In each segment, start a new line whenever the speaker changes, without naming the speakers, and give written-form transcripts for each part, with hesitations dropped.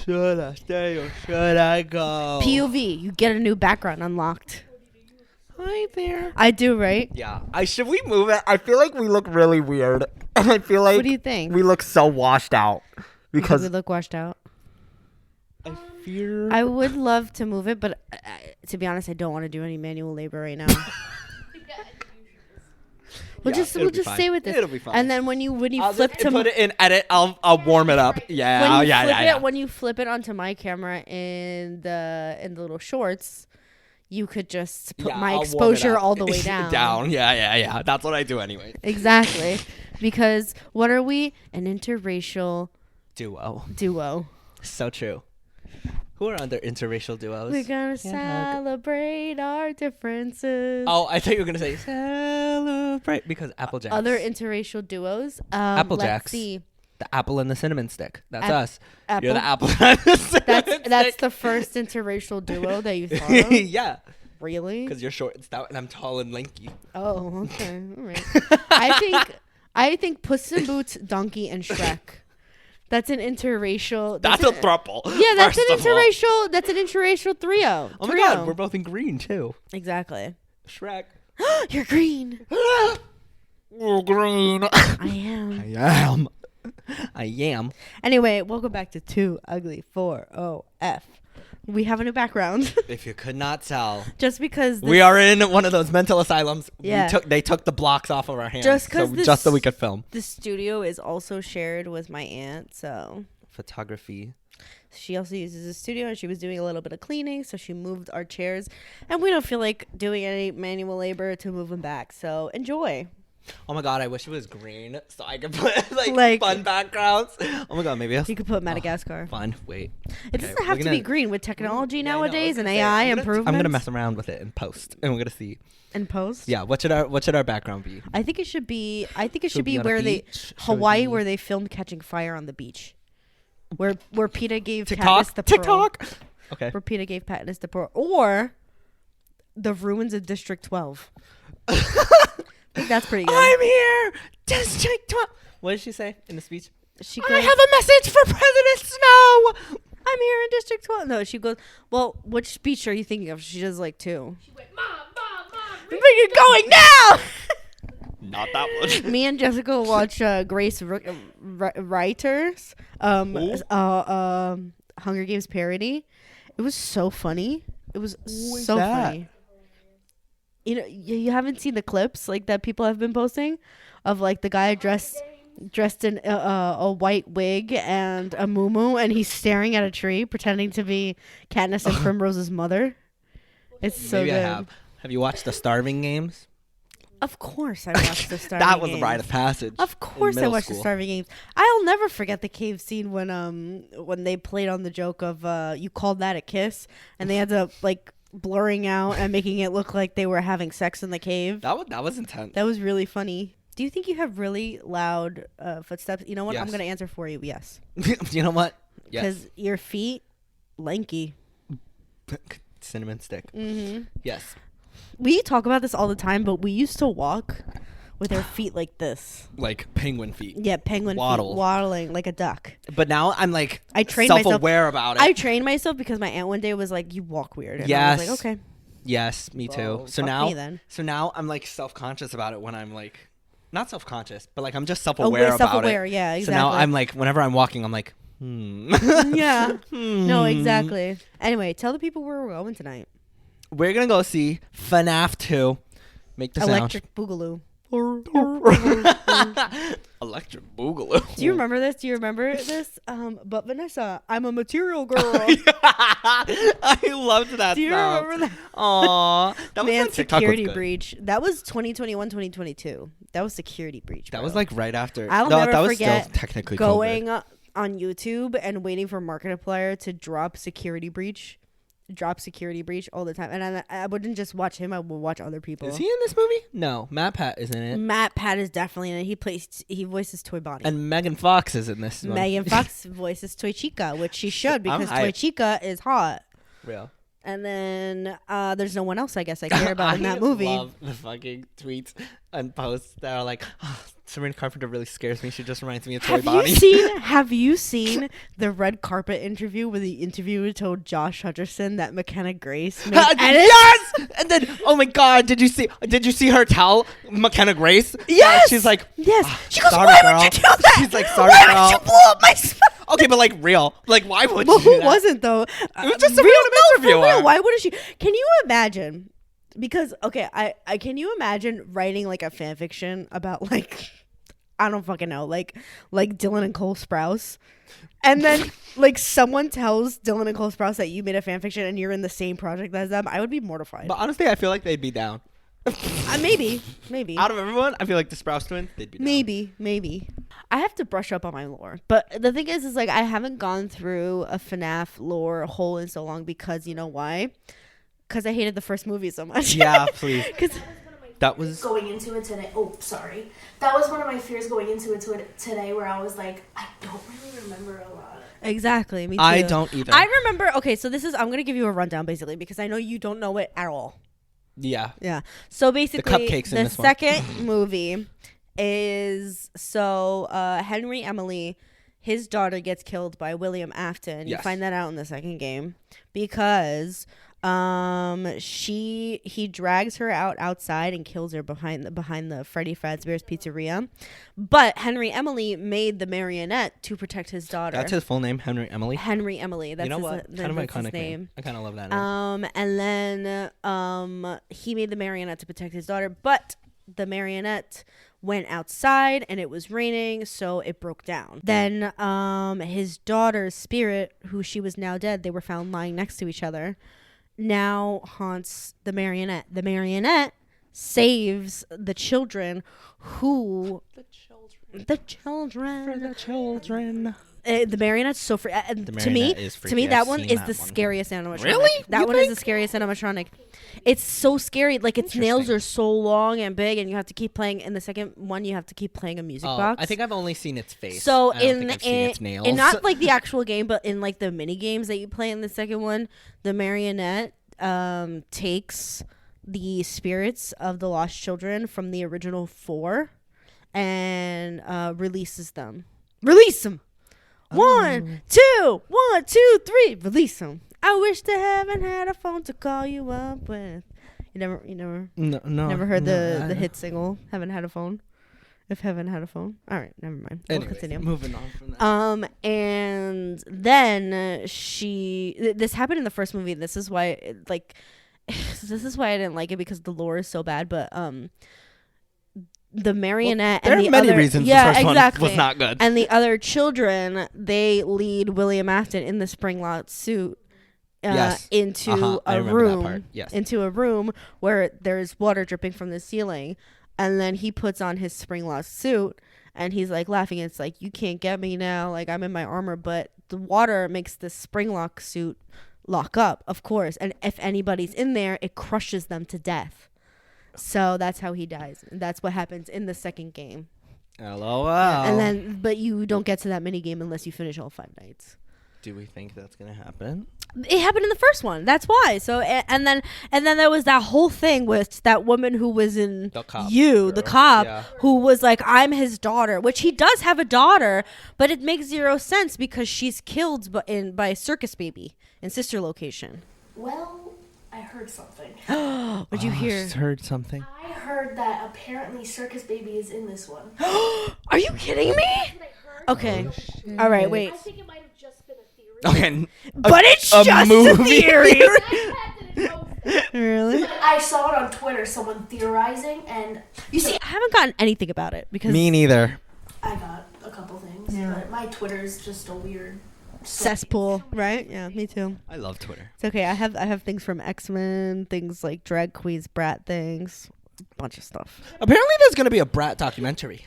Should I stay or should I go?
POV, you get a new background unlocked.
Hi there.
I do, right?
Yeah. Should we move it? I feel like we look really weird. I feel like
What do you think?
we look so washed out.
Because we look washed out.
I fear.
I would love to move it, but to be honest, I don't want to do any manual labor right now. We'll just stay with this.
It'll be fine.
And then when you
I'll
flip
just
to
put it in edit, I'll warm it up. Yeah.
When you flip it onto my camera in the little shorts, you could just put my exposure all the way down.
Yeah. That's what I do anyway.
Exactly. Because what are we? An interracial
duo. So true. Who are other interracial duos?
We're gonna celebrate our differences.
Oh, I thought you were gonna say celebrate because Applejacks.
Other interracial duos.
Applejacks.
Let's see.
The apple and the cinnamon stick. That's us.
Apple?
You're the apple and the cinnamon stick.
That's the first interracial duo that you thought of?
Yeah.
Really?
Because you're short and stout and I'm tall and lanky.
Oh, okay. All right. I think Puss in Boots, Donkey, and Shrek. That's an interracial.
That's a throuple.
Yeah, that's an interracial. That's an interracial trio.
Oh my god, we're both in green too.
Exactly.
Shrek.
You're green.
You're green.
I
am.
Anyway, welcome back to 2 Ugly 4OF. We have a new background.
If you could not tell,
just because
we are in one of those mental asylums.
Yeah.
They took the blocks off of our hands just so we could film.
The studio is also shared with my aunt, so
photography.
She also uses the studio, and she was doing a little bit of cleaning, so she moved our chairs, and we don't feel like doing any manual labor to move them back. So enjoy.
Oh my god, I wish it was green so I could put like fun backgrounds. Oh my god, maybe
you could put Madagascar.
Fun. Wait.
It doesn't have to be green with technology nowadays and AI improvements.
I'm gonna mess around with it in post, and we're gonna see.
In post?
Yeah. What should our background be?
I think it should be. Where Hawaii, where they filmed Catching Fire on the beach, where PETA gave Katniss the pearl.
TikTok. Okay.
Where PETA gave Katniss the pearl, or the ruins of District 12. I think that's pretty good.
I'm here, District 12. What did she say in the speech?
I
have a message for President Snow.
I'm here in District 12. No, she goes, well, which speech are you thinking of? She does like 2.
She went, Mom.
Where are you going now?
Not that one.
Me and Jessica watch Grace Writer's Hunger Games parody. It was so funny. It was so funny. You know, you haven't seen the clips like that people have been posting of like the guy dressed in a white wig and a muumuu, and he's staring at a tree pretending to be Katniss and Primrose's mother. It's so good.
Have you watched the Starving Games?
Of course I watched the Starving Games.
That was a rite of passage.
Of course I watched the Starving Games. I'll never forget the cave scene when they played on the joke of you called that a kiss, and they had to like blurring out and making it look like they were having sex in the cave.
That was intense.
That was really funny. Do you think you have really loud footsteps? You know what?
Yes.
I'm going to answer for you. Yes.
You know what? Yes.
Because your feet, lanky.
Cinnamon stick.
Mm-hmm.
Yes.
We talk about this all the time, but we used to walk with our feet like this.
Like penguin feet.
Yeah, penguin feet. Waddling like a duck.
But now I'm like
self-aware
about it.
I trained myself because my aunt one day was like, you walk weird. And
yes.
I was like, okay.
Yes, me too.
Oh,
so now I'm like self-conscious about it when I'm like, not self-conscious, but like I'm just self-aware about
self-aware,
it.
Yeah, exactly.
So now I'm like, whenever I'm walking, I'm like,
Yeah. No, exactly. Anyway, tell the people where we're going tonight.
We're going to go see FNAF 2. Make the
Electric Boogaloo.
Electric Boogaloo.
Do you remember this? But Vanessa, I'm a material girl.
I loved that.
Do you remember that?
Aww. That
Man,
was TikTok
security
was
breach. That was 2021, 2022. That was security breach. Bro.
That was like right after.
I'll never
that was
forget
still technically
going
COVID.
On YouTube and waiting for Markiplier to drop security breach all the time. And I wouldn't just watch him. I would watch other people.
Is he in this movie? No. Matt Pat is in it.
Matt Pat is definitely in it. He voices Toy Bonnie.
And Megan Fox is in this one.
Megan Fox voices Toy Chica, which she should because Toy Chica is hot.
Real.
And then there's no one else I guess I care about in that movie.
I love the fucking tweets and posts that are like, Sabrina Carpenter really scares me. She just reminds me of Toy Bonnie.
Have you seen the red carpet interview where the interviewer told Josh Hutcherson that McKenna Grace made
yes! And then, oh my God, did you see her tell McKenna Grace?
Yes!
She's like,
yes. She goes,
sorry,
why
girl.
would you do that?
She's like, sorry,
why
girl.
would you blow up my spot?
Okay, but like real. Like, why would
Well,
you do
who
that?
wasn't though?
It was just a
real,
random interviewer.
For real. Why wouldn't she? Can you imagine? Because okay, I can you imagine writing like a fan fiction about like I don't fucking know, like Dylan and Cole Sprouse, and then like someone tells Dylan and Cole Sprouse that you made a fan fiction and you're in the same project as them. I would be mortified.
But honestly, I feel like they'd be down.
Maybe.
Out of everyone, I feel like the Sprouse twins, they'd be down.
Maybe. I have to brush up on my lore. But the thing is like I haven't gone through a FNAF lore hole in so long because you know why? Because I hated the first movie so much.
Yeah, please.
Because
that was
going into it today. Oh, sorry. That was one of my fears going into it today, where I was like, I don't really remember a lot.
Exactly. Me too.
I don't either.
I remember. Okay, so I'm gonna give you a rundown basically because I know you don't know it at all.
Yeah.
So basically,
cupcakes in this one.
second movie is Henry Emily. His daughter gets killed by William Afton.
Yes.
You find that out in the second game because he drags her outside and kills her behind the Freddy Fazbear's Pizzeria. But Henry Emily made the marionette to protect his daughter.
That's his full name, Henry Emily.
Henry Emily. That's
you know
his,
what? Kind of
that's
iconic
his name.
I kind of love that name.
And then he made the marionette to protect his daughter, but the marionette went outside and it was raining, so it broke down. Then his daughter's spirit, who she was now dead, they were found lying next to each other, now haunts the marionette. The marionette saves the children who... The children. The marionette's so free. To me, that one is the scariest animatronic.
Really?
That one is the scariest animatronic. It's so scary. Like its nails are so long and big, and you have to keep playing. In the second one, you have to keep playing a music box.
I think I've only seen its face.
So
I don't think I've seen its nails.
and not like the actual game, but in like the mini games that you play in the second one, the marionette takes the spirits of the lost children from the original 4 and releases them. Release them. 1, 2, 1, 2, 3. Release them. I wish to heaven had a phone to call you up with. You never never heard the hit single "Heaven Had a Phone." If heaven had a phone. All right, never mind.
Anyways,
we'll continue.
Moving on from that.
And then this happened in the first movie. This is why this is why I didn't like it, because the lore is so bad. But the marionette
there
and the
are many
other,
reasons
yeah,
the first
exactly.
one was not good.
And the other children, they lead William Afton in the Springlot suit into a room.
Yes.
Into a room where there's water dripping from the ceiling, and then he puts on his Springlot suit and he's like laughing. It's like, you can't get me now, like I'm in my armor, but the water makes the Springlock suit lock up, of course, and if anybody's in there, it crushes them to death. So that's how he dies. And that's what happens in the second game.
LOL.
And then, but you don't get to that mini game unless you finish all 5 nights.
Do we think that's gonna happen?
It happened in the first one. That's why. So and then there was that whole thing with that woman who was in
the cop,
who was like, I'm his daughter, which he does have a daughter, but it makes zero sense because she's killed by Circus Baby in Sister Location.
Well, I heard something.
What'd you hear?
I heard something.
I heard that apparently Circus Baby is in this one.
Are you kidding me? Okay. All right, wait.
I think it might have just been a theory.
Okay.
But it's
a
just
movie
a theory.
Really?
I saw it on Twitter, someone theorizing, and
You see, I haven't gotten anything about it because
Me neither.
I got a couple things.
Yeah.
But my Twitter's just a weird
cesspool, right? Yeah, me too.
I love Twitter.
It's okay. I have things from X-Men, things like drag queens, brat things, a bunch of stuff.
Apparently, there's gonna be a Brat documentary.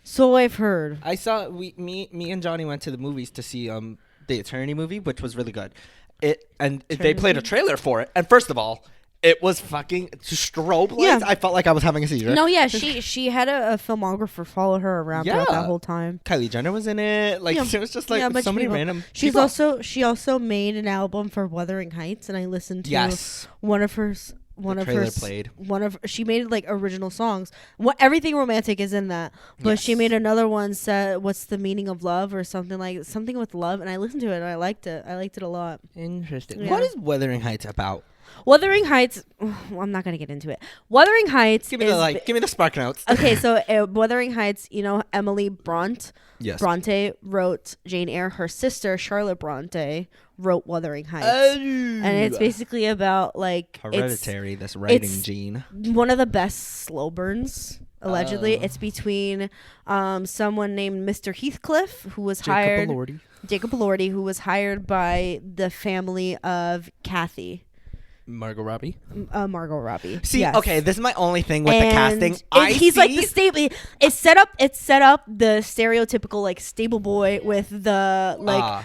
So I've heard.
I saw me and Johnny went to the movies to see the Eternity movie, which was really good. They played a trailer for it, and first of all, it was fucking strobe lights.
Yeah.
I felt like I was having a seizure.
No, yeah, she had a filmographer follow her around throughout
Yeah.
that whole time.
Kylie Jenner was in it. Like,
Yeah.
it was just like
Yeah, a bunch
so
of
many
people.
random.
She
people.
also made an album for Wuthering Heights, and I listened to
Yes.
one of her
trailer played.
she made like original songs. Everything romantic is in that, but she
Yes.
made another one said "What's the Meaning of Love" or something with love, and I listened to it and I liked it. I liked it a lot.
Interesting.
Yeah.
What is Wuthering Heights about?
Wuthering Heights. Well, I'm not gonna get into it. Wuthering Heights.
Give me the spark notes.
Okay, so Wuthering Heights. You know, Emily
Yes.
Bronte wrote Jane Eyre. Her sister Charlotte Bronte wrote Wuthering Heights. And it's basically about like
hereditary. This writing
it's
gene.
one of the best slow burns. Allegedly,
Oh.
it's between someone named Mr. Heathcliff, who was
Jacob
Jacob Elordi, who was hired by the family of Kathy,
Margot Robbie.
Margot Robbie.
See,
Yes.
okay, this is my only thing with the casting.
He's like the stable. It's set up the stereotypical like stable boy with the like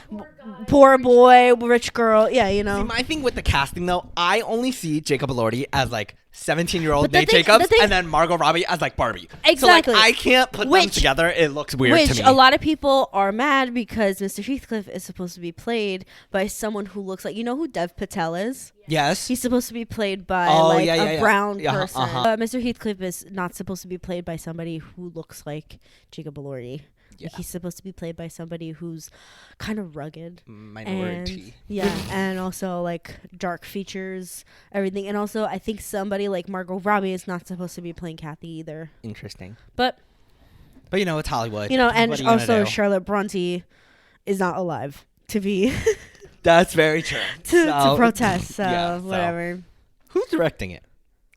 poor boy, rich girl. Yeah, you know.
See, my thing with the casting though, I only see Jacob Elordi as like 17-year-old
But the
Nate
thing-
Jacobs,
the thing-
and then Margot Robbie as like Barbie.
Exactly.
So like I can't put them
Which-
together. It looks weird to
Which
me.
a lot of people are mad because Mr. Heathcliff is supposed to be played by someone who looks like, you know who Dev Patel is?
Yes.
He's supposed to be played by
yeah.
brown
Yeah,
person.
uh-huh.
Mr. Heathcliff is not supposed to be played by somebody who looks like Jacob Elordi.
Yeah.
He's supposed to be played by somebody who's kind of rugged.
Minority.
And also like dark features, everything. And also I think somebody like Margot Robbie is not supposed to be playing Kathy either.
Interesting.
But
But you know, it's Hollywood.
you know, and
What are you gonna
also
do?
Charlotte Bronte is not alive to be
That's very true.
to protest. So
yeah,
whatever.
Who's directing it?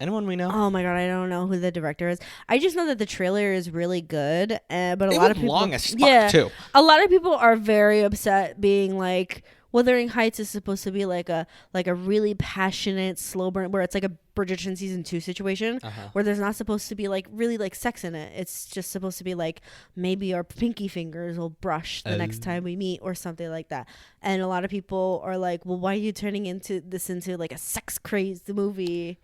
Anyone we know?
Oh my god, I don't know who the director is. I just know that the trailer is really good, but a
It
lot
was
of people,
long as fuck, too.
a lot of people are very upset, being like, Wuthering Heights is supposed to be like a really passionate slow burn, where it's like a Bridgerton season 2 situation, where there's not supposed to be like really like sex in it. It's just supposed to be like maybe our pinky fingers will brush the next time we meet or something like that. And a lot of people are like, well, why are you turning this into like a sex crazed movie?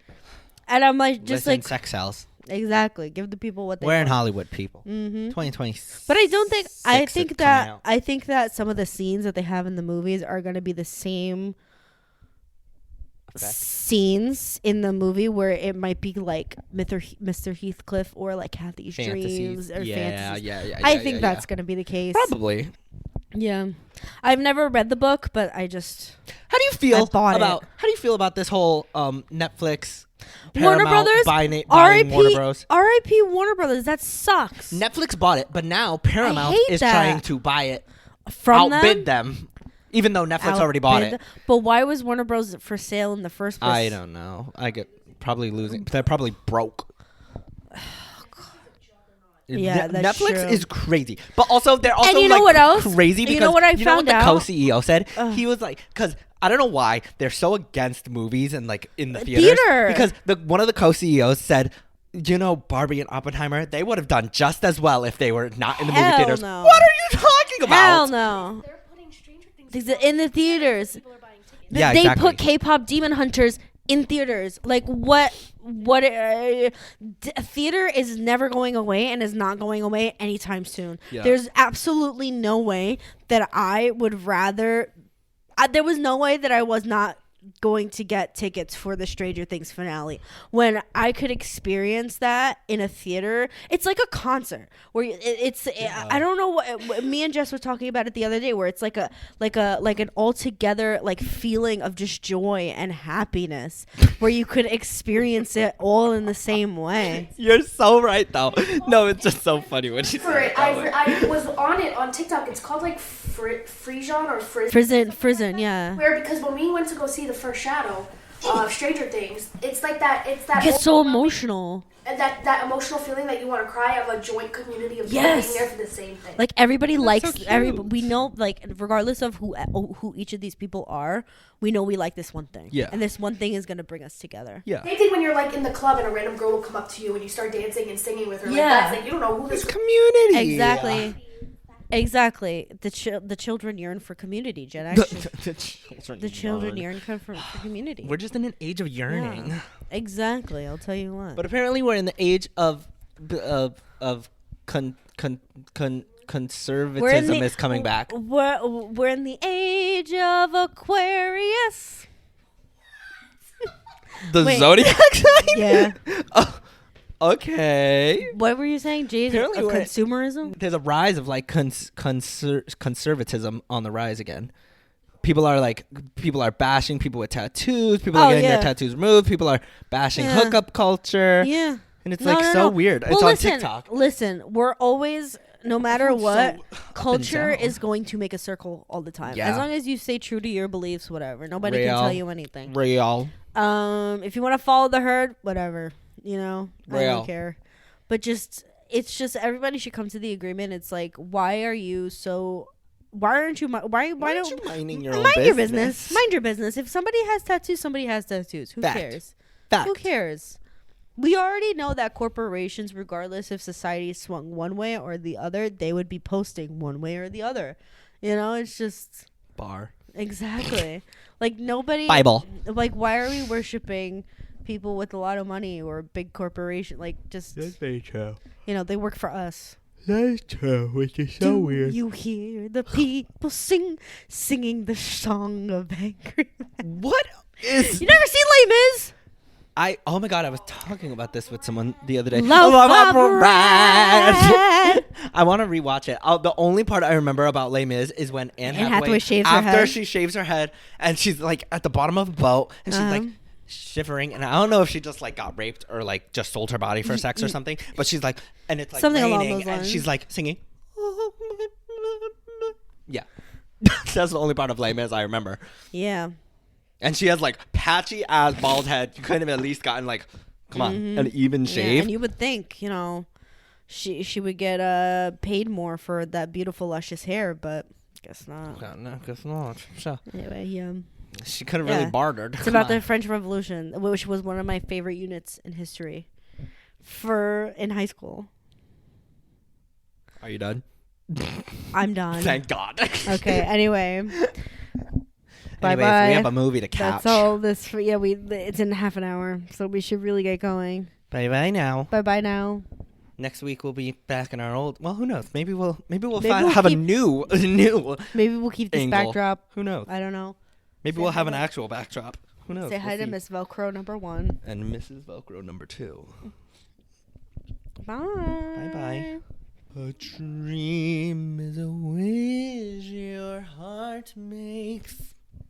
And I'm like, just
Listen,
like,
sex sells.
Exactly. Give the people what they
We're in
want.
Hollywood, people.
Mm-hmm.
2020.
But I think that some of the scenes that they have in the movies are going to be the same scenes in the movie, where it might be like Mr. Heathcliff or like Kathy's dreams or fantasies.
Yeah.
I think that's going to be the case.
Probably.
Yeah. I've never read the book, but I just
How do you feel
bought
about
it.
how do you feel about this whole Netflix
Warner
Paramount
Brothers
buying
R.I.P.
Warner Bros.
R.I.P. Warner Brothers. That sucks.
Netflix bought it, but now Paramount
hate
is
that.
trying to buy it,
From
outbid them, even though Netflix already bought
Outbid.
it.
But why was Warner Bros. For sale in the first place?
I don't know. I get probably losing. They're probably broke.
Yeah, that's
Netflix
true.
is crazy, but also they're also
And you know
like
what else?
crazy because
You know what I found
the
out?
co-CEO said? He was like, because I don't know why they're so against movies and like in the theaters.
Theater.
Because one of the co-CEOs said, you know, Barbie and Oppenheimer, they would have done just as well if they were not in the movie
Hell
theaters.
no.
What are you talking about?
Hell no.
They're putting Stranger Things
In the theaters.
people are buying tickets.
Yeah,
They
exactly.
put K-pop Demon Hunters in theaters. Like what theater is never going away and is not going away anytime soon.
Yeah.
There's absolutely no way that I would rather there was no way that I was not going to get tickets for the Stranger Things finale when I could experience that in a theater. It's like a concert where I don't know what me and Jess were talking about it the other day, where it's like an altogether like feeling of just joy and happiness where you could experience it all in the same way.
You're so right, though. No, it's just so funny when you
For
say
it,
it that way.
I was on it on TikTok. It's called like Frijon or Friz.
Prison, yeah.
Where because when we went to go see the first shadow of Stranger Things, it's like that. It's that.
It gets so emotional.
And that emotional feeling that you want to cry of a joint community of people
Yes.
being there for the same thing.
Like everybody likes
so
everybody.
cute.
We know, like regardless of who each of these people are, we know we like this one thing.
Yeah.
And this one thing is gonna bring us together.
Yeah.
Same thing when you're like in the club and a random girl will come up to you and you start dancing and singing with her.
Yeah.
Like, that's like you don't know who this.
It's community.
Exactly. Exactly. The children yearn for community, Jen. Actually,
the
children yearn for community.
We're just in an age of yearning.
Yeah. Exactly. I'll tell you what.
But apparently we're in the age of conservatism is coming back.
We're in the age of Aquarius.
The
Wait.
zodiac sign?
Yeah.
Oh, okay.
What were you saying, Jay?
Apparently we're-
Consumerism?
There's a rise of like conservatism on the rise again. People are bashing people with tattoos. People are getting their tattoos removed. People are bashing hookup culture.
Yeah.
And it's
No.
weird.
Well,
it's on
listen,
TikTok.
Listen, we're always, no matter
Everyone's
what,
so up and
culture
down.
is going to make a circle all the time.
Yeah.
As long as you stay true to your beliefs, whatever. Nobody can tell you anything.
Real.
If you want to follow the herd, whatever. I
Real.
don't care. But it's just everybody should come to the agreement. It's like, why aren't you why don't
you minding your own
mind your
business?
business? Mind your business. If somebody has tattoos, somebody has tattoos. Who
Fact.
cares?
Fact.
Who cares? We already know that corporations, regardless if society swung one way or the other, they would be posting one way or the other. It's just
Bar.
exactly like nobody.
Bible.
Like, why are we worshiping people with a lot of money or big corporation? Like, just
very true.
they work for us.
That's true, which is so
Do
weird.
you hear the people singing the song of angry men?
What is?
You never seen Les Mis?
Oh my god, I was talking about this with someone the other day.
Love
Brad. I want to rewatch it. The only part I remember about Les Mis is when Anne Hathaway
shaves her
after
head.
she shaves her head and she's like at the bottom of a boat and she's like shivering, and I don't know if she just like got raped or like just sold her body for sex or something, but she's like, and it's like
Something along
raining
those
and
lines.
she's like singing. Yeah. That's the only part of Les Mis I remember.
Yeah.
And she has like patchy ass bald head. You couldn't have at least gotten like, come on, an even
Yeah,
shave.
and you would think, she would get paid more for that beautiful luscious hair, but guess not.
No, guess not. Sure.
Anyway,
She could have really
Yeah.
bartered.
it's about the French Revolution, which was one of my favorite units in history in high school.
Are you done?
I'm done.
Thank God.
Okay, anyway.
Anyways,
Bye-bye.
we have a movie to catch.
That's all this for. Yeah, it's in half an hour, so we should really get going.
Bye now.
Bye now.
Next week we'll be back in our old. Well, who knows? Maybe we'll
Maybe
have a new.
Maybe we'll keep this
Angle.
backdrop.
Who knows?
I don't know.
Maybe
Say
we'll have
hi
an
to-
actual backdrop. Who knows?
Say hi
We'll
to
see.
Miss Velcro number 1.
And Mrs. Velcro number 2.
Bye.
Bye. A dream is a wish your heart makes.